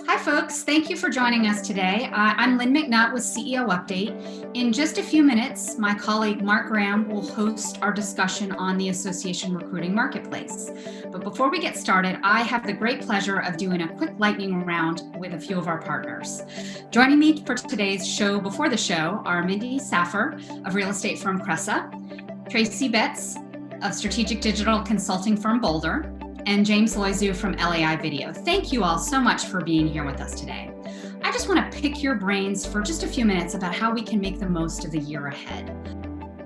Hi, folks. Thank you for joining us today. I'm Lynn McNutt with CEO Update. In just a few minutes, my colleague Mark Graham will host our discussion on the Association Recruiting Marketplace. But before we get started, I have the great pleasure of doing a quick lightning round with a few of our partners. Joining me for today's show before the show are Mindy Saffer of real estate firm Cressa, Tracy Betts of strategic digital consulting firm Boldr, and James Loiseau from LAI Video. Thank you all so much for being here with us today. I just want to pick your brains for just a few minutes about how we can make the most of the year ahead.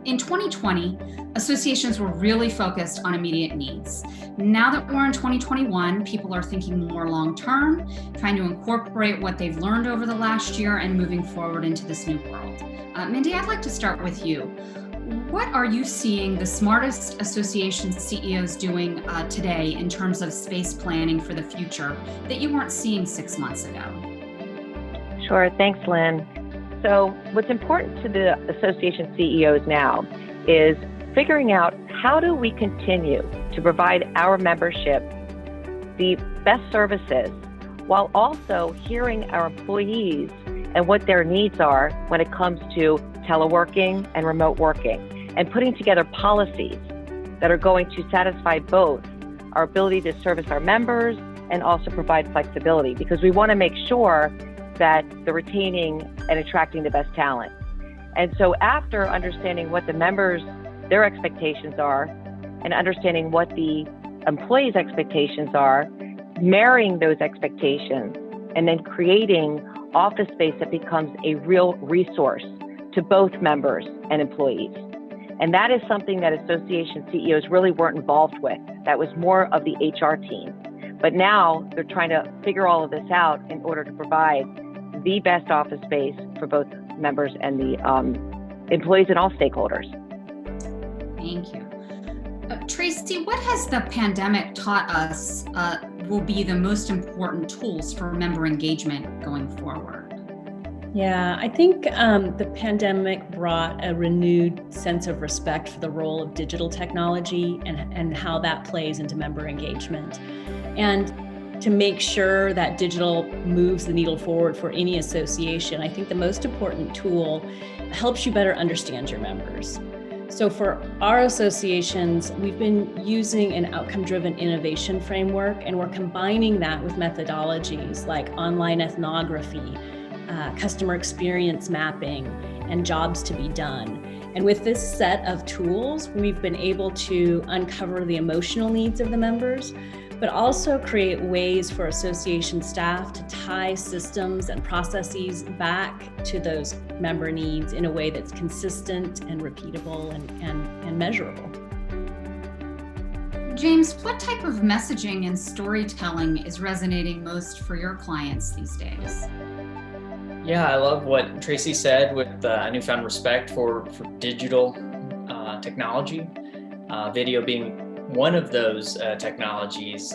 In 2020, associations were really focused on immediate needs. Now that we're in 2021, people are thinking more long-term, trying to incorporate what they've learned over the last year and moving forward into this new world. Mindy, I'd like to start with you. What are you seeing the smartest association CEOs doing today in terms of space planning for the future that you weren't seeing 6 months ago? Sure, thanks, Lynn. So what's important to the association CEOs now is figuring out how do we continue to provide our membership the best services while also hearing our employees and what their needs are when it comes to teleworking and remote working, and putting together policies that are going to satisfy both our ability to service our members and also provide flexibility, because we want to make sure that they're retaining and attracting the best talent. And so after understanding what the members, their expectations are, and understanding what the employees' expectations are, marrying those expectations, and then creating office space that becomes a real resource to both members and employees. And that is something that association CEOs really weren't involved with. That was more of the HR team. But now they're trying to figure all of this out in order to provide the best office space for both members and the employees and all stakeholders. Thank you. Tracy, what has the pandemic taught us will be the most important tools for member engagement going forward? Yeah, I think the pandemic brought a renewed sense of respect for the role of digital technology and how that plays into member engagement. And to make sure that digital moves the needle forward for any association, I think the most important tool helps you better understand your members. So for our associations, we've been using an outcome-driven innovation framework, and we're combining that with methodologies like online ethnography, customer experience mapping, and jobs to be done. And with this set of tools, we've been able to uncover the emotional needs of the members, but also create ways for association staff to tie systems and processes back to those member needs in a way that's consistent and repeatable and measurable. James, what type of messaging and storytelling is resonating most for your clients these days? Yeah, I love what Tracy said with newfound respect for digital technology, video being one of those technologies.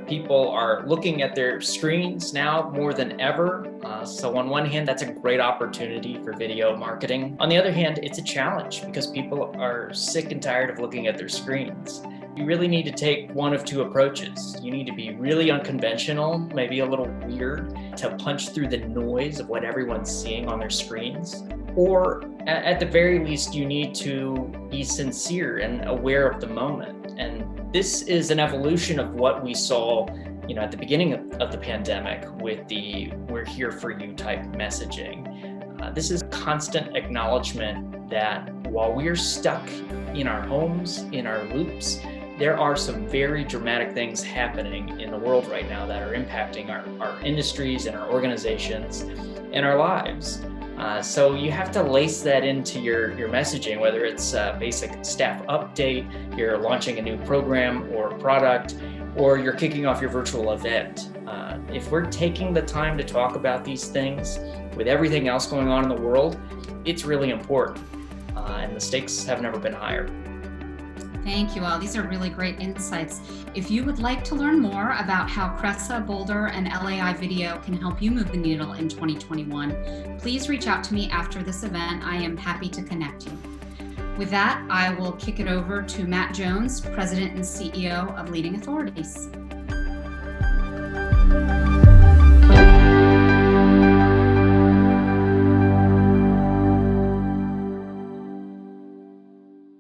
People are looking at their screens now more than ever. So on one hand, that's a great opportunity for video marketing. On the other hand, it's a challenge because people are sick and tired of looking at their screens. You really need to take one of two approaches. You need to be really unconventional, maybe a little weird, to punch through the noise of what everyone's seeing on their screens. Or at the very least, you need to be sincere and aware of the moment. And this is an evolution of what we saw, at the beginning of the pandemic with the "we're here for you" type messaging. This is constant acknowledgement that while we're stuck in our homes, in our loops, there are some very dramatic things happening in the world right now that are impacting our industries and our organizations and our lives. So you have to lace that into your messaging, whether it's a basic staff update, you're launching a new program or product, or you're kicking off your virtual event. If we're taking the time to talk about these things with everything else going on in the world, it's really important. And the stakes have never been higher. Thank you all. These are really great insights. If you would like to learn more about how Cressa, Boldr, and LAI Video can help you move the needle in 2021, please reach out to me after this event. I am happy to connect you. With that, I will kick it over to Matt Jones, President and CEO of Leading Authorities.